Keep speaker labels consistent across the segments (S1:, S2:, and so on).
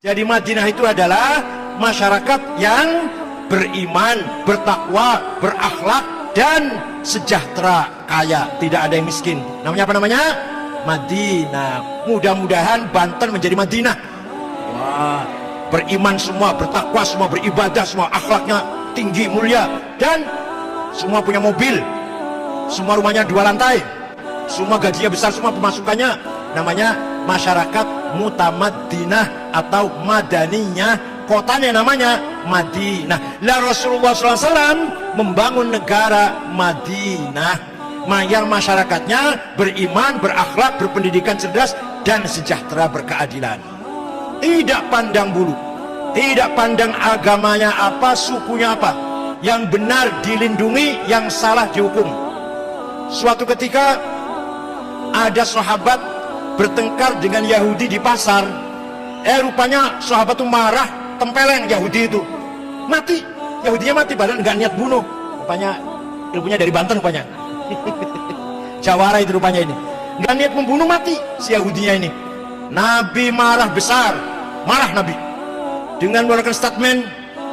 S1: Jadi Madinah itu adalah masyarakat yang beriman, bertakwa, berakhlak, dan sejahtera, kaya, tidak ada yang miskin. Namanya apa namanya? Madinah. Mudah-mudahan Banten menjadi Madinah. Wah, beriman semua, bertakwa semua, beribadah semua, akhlaknya tinggi, mulia, dan semua punya mobil, semua rumahnya 2 lantai, semua gajinya besar, semua pemasukannya. Namanya masyarakat mutamaddinah atau madaniyah, kotanya namanya Madinah. Lah Rasulullah SAW membangun negara Madinah yang masyarakatnya beriman, berakhlak, berpendidikan cerdas, dan sejahtera, berkeadilan. Tidak pandang bulu, tidak pandang agamanya apa, sukunya apa. Yang benar dilindungi, yang salah dihukum. Suatu ketika ada sahabat bertengkar dengan Yahudi di pasar. Rupanya sahabat itu marah, tempeleng Yahudi itu. Mati, Yahudinya mati, padahal nggak niat bunuh. Rupanya ilmunya dari Banten rupanya. Jawara itu rupanya ini. Nggak niat membunuh, mati si Yahudinya ini. Nabi marah besar, marah Nabi dengan mengeluarkan statement,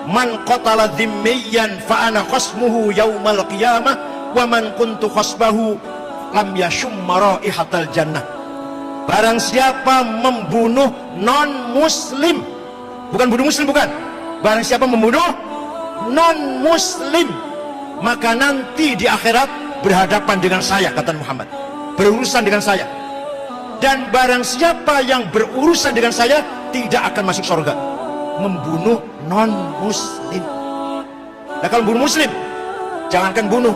S1: man qatala dhimmiyan fa ana khasmuhu yaumal qiyamah wa man kuntu khasbahu lam yashumma raihatal jannah. Barang siapa membunuh non muslim, bukan bunuh muslim, bukan, barang siapa membunuh non muslim, maka nanti di akhirat berhadapan dengan saya, kata Muhammad, berurusan dengan saya. Dan barang siapa yang berurusan dengan saya tidak akan masuk surga. Membunuh non muslim. Nah kalau bunuh muslim, jangankan bunuh,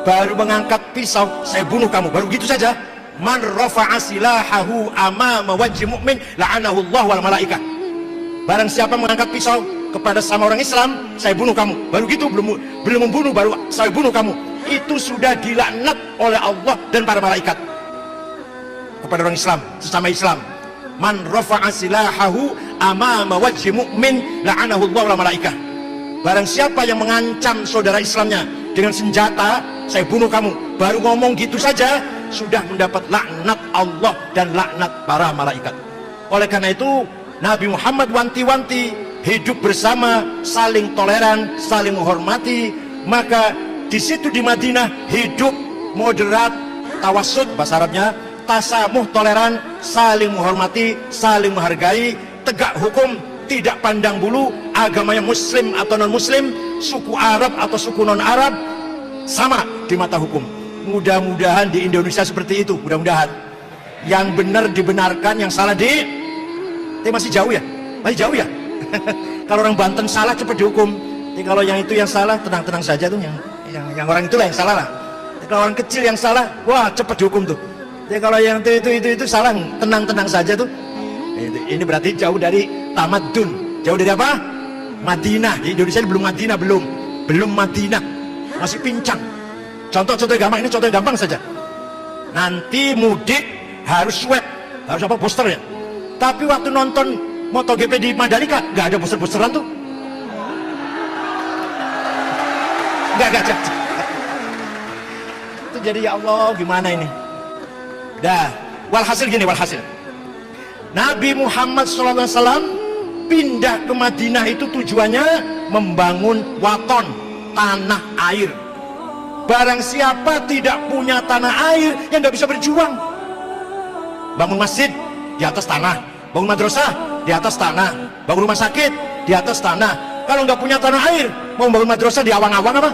S1: baru mengangkat pisau, saya bunuh kamu, baru gitu saja. Man rafa'a silahahu amama wajhi mu'min la'anahu Allah wal malaikah. Barang siapa mengangkat pisau kepada sama orang Islam, saya bunuh kamu, baru gitu, belum membunuh, baru saya bunuh kamu, itu sudah dilaknat oleh Allah dan para malaikat kepada orang Islam, sesama Islam. Man rafa'a silahahu amama wajhi mu'min la'anahu Allah wal malaikah. Barang siapa yang mengancam saudara Islamnya dengan senjata, saya bunuh kamu, baru ngomong gitu saja sudah mendapat laknat Allah dan laknat para malaikat. Oleh karena itu Nabi Muhammad wanti-wanti hidup bersama, saling toleran, saling menghormati. Maka di situ di Madinah hidup moderat, tawassut bahasa Arabnya, tasamuh, toleran, saling menghormati, saling menghargai, tegak hukum, tidak pandang bulu, agamanya muslim atau non muslim, suku Arab atau suku non Arab, sama di mata hukum. Mudah-mudahan di Indonesia seperti itu, mudah-mudahan. Yang benar dibenarkan, yang salah masih jauh ya, masih jauh ya. Kalau orang Banten salah cepat dihukum. Kalau yang itu yang salah, tenang-tenang saja tuh, yang orang itulah yang salah lah. Kalau orang kecil yang salah, wah cepat dihukum tuh. Kalau yang itu salah, tenang-tenang saja tuh. Ini berarti jauh dari tamadun, jauh dari apa? Madinah. Di Indonesia ini belum Madinah, belum Madinah, masih pincang. Contoh gampang, ini contoh gampang saja. Nanti mudik harus swab, harus apa, booster ya. Tapi waktu nonton MotoGP di Mandalika nggak ada booster-boosteran tuh. Nggak. Itu jadi ya Allah gimana ini? Dah, walhasil gini, Nabi Muhammad SAW pindah ke Madinah itu tujuannya membangun waton, tanah air. Barang siapa tidak punya tanah air, yang nggak bisa berjuang. Bangun masjid di atas tanah, bangun madrasah di atas tanah, bangun rumah sakit di atas tanah. Kalau nggak punya tanah air, mau bangun madrasah di awang-awang apa?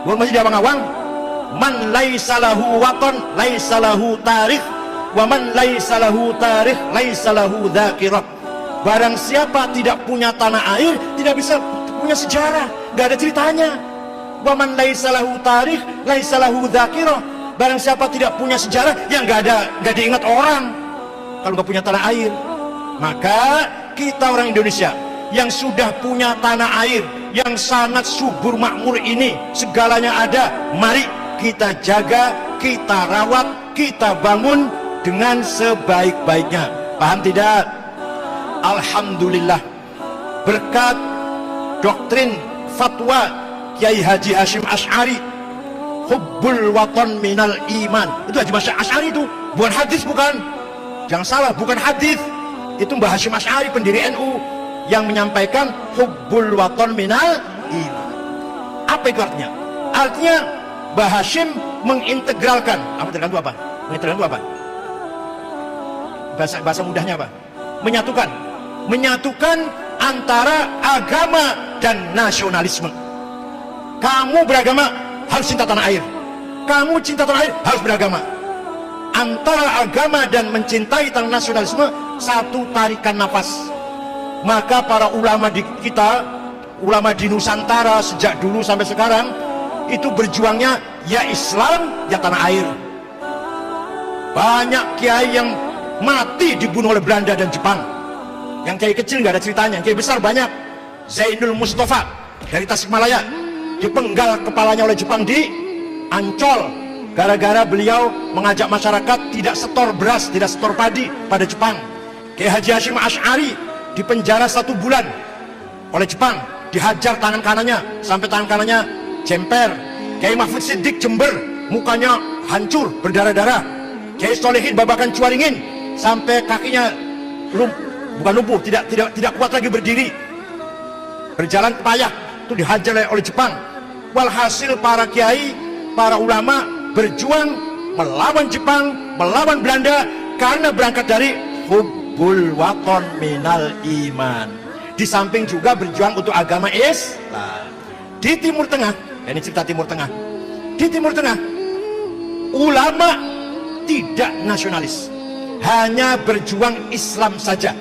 S1: Bangun masjid di awang-awang. Man laisa lahu waton, laisa lahu tarikh, wa man laisa lahu tarikh, laisa lahu dzakirah. Barang siapa tidak punya tanah air, tidak bisa punya sejarah, nggak ada ceritanya. Wa man laisa lahu tarikh, laisa lahu dzakirah. Barang siapa tidak punya sejarah, yang nggak diingat orang. Kalau nggak punya tanah air, maka kita orang Indonesia yang sudah punya tanah air yang sangat subur makmur ini, segalanya ada, mari kita jaga, kita rawat, kita bangun dengan sebaik-baiknya. Paham tidak? Alhamdulillah, berkat doktrin fatwa Kiai Haji Hashim Asy'ari, hubbul watan minal iman. Itu Haji Asy'ari itu, bukan hadis, bukan. Jangan salah, bukan hadis. Itu Mbah Hasyim Asy'ari, pendiri NU, yang menyampaikan hubbul waton minal iman. Apa itu artinya? Artinya Mbah Hasyim mengintegralkan. Mengintegralkan itu apa? Mengintegralkan itu apa? Bahasa mudahnya apa? Menyatukan antara agama dan nasionalisme. Kamu beragama harus cinta tanah air, kamu cinta tanah air harus beragama. Antara agama dan mencintai tanah nasionalisme satu tarikan nafas. Maka para ulama di kita, ulama di Nusantara sejak dulu sampai sekarang, itu berjuangnya ya Islam ya tanah air. Banyak kiai yang mati dibunuh oleh Belanda dan Jepang. Yang kiai kecil nggak ada ceritanya, yang kiai besar banyak. Zainul Mustafa dari Tasikmalaya dipenggal kepalanya oleh Jepang di Ancol, gara-gara beliau mengajak masyarakat tidak setor beras, tidak setor padi pada Jepang. Kiai Haji Hasyim Asy'ari dipenjara 1 bulan oleh Jepang, dihajar tangan kanannya sampai tangan kanannya jemper. Kiai Mahfud Siddiq Jember, mukanya hancur berdarah-darah. Kiai Solehin Babakan Cuaringin sampai kakinya bukan lumpuh, tidak kuat lagi berdiri, berjalan payah, itu dihajar oleh Jepang. Walhasil para kiai, para ulama berjuang melawan Jepang, melawan Belanda, karena berangkat dari hubbul waton minal iman. Di samping juga berjuang untuk agama Islam. Di Timur Tengah, ini cerita Timur Tengah. Di Timur Tengah, ulama tidak nasionalis, hanya berjuang Islam saja,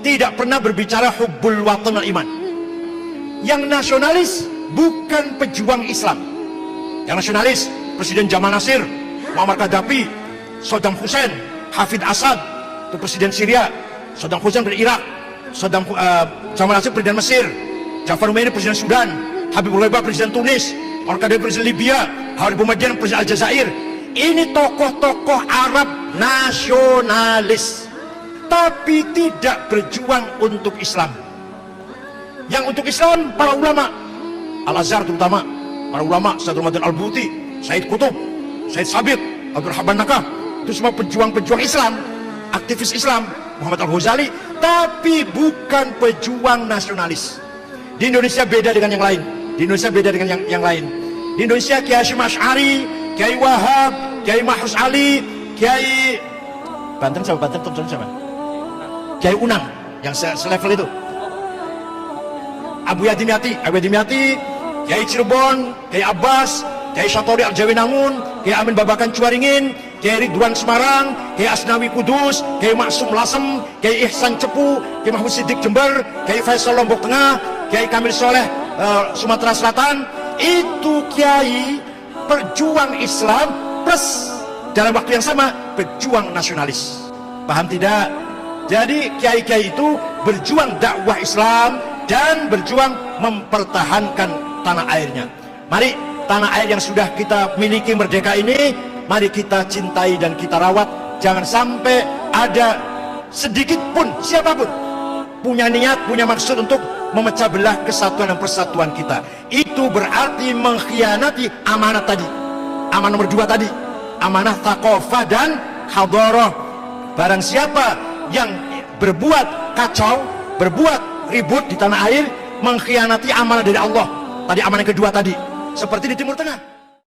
S1: tidak pernah berbicara hubbul waton minal iman. Yang nasionalis bukan pejuang Islam. Yang nasionalis Presiden Jamal Nasir, Muammar Gaddafi, Saddam Hussein, Hafid Assad, itu Presiden Syria, Saddam Hussein dari Irak, Jamal Nasir Presiden Mesir, Jafar Umayyah Presiden Sudan, Habibullah Presiden Tunis, Muammar Gaddafi Presiden Libya, Habib Madian Presiden Aljazair. Ini tokoh-tokoh Arab nasionalis, tapi tidak berjuang untuk Islam. Yang untuk Islam para ulama Al-Azhar, terutama para ulama Sayyid Ramadan Al-Buti, Sayyid Qutub, Sayyid Sabit, Abdul Rahman Nakah, itu semua pejuang-pejuang Islam, aktivis Islam, Muhammad Al-Ghazali, tapi bukan pejuang nasionalis. Di Indonesia beda dengan yang lain. Di Indonesia beda dengan yang lain. Di Indonesia Kiai Hasyim Asy'ari, Kiai Wahab, Kiai Mahrus Ali, Kiai Banten siapa? Kiai Unang yang selevel itu. Abu Yadimyati, Kiai Cirebon, Kiai Abbas, Kiai Satori Al-Jawinangun, Kiai Amin Babakan Cuaringin, Kiai Ridwan Semarang, Kiai Asnawi Kudus, Kiai Maksum Lasem, Kiai Ihsan Cepu, Kiai Mahfud Siddiq Jember, Kiai Faisal Lombok Tengah, Kiai Kamil Soleh Sumatera Selatan. Itu kiai perjuang Islam plus dalam waktu yang sama berjuang nasionalis. Paham tidak? Jadi kiai-kiai itu berjuang dakwah Islam dan berjuang mempertahankan tanah airnya. Mari tanah air yang sudah kita miliki merdeka ini, mari kita cintai dan kita rawat. Jangan sampai ada sedikit pun siapapun punya niat, punya maksud untuk memecah belah kesatuan dan persatuan kita. Itu berarti mengkhianati amanat tadi, amanah nomor 2 tadi, amanah thaqafah dan hadharah. Barang siapa yang berbuat kacau, berbuat ribut di tanah air, mengkhianati amanah dari Allah. Tadi amanah kedua tadi, seperti di Timur Tengah.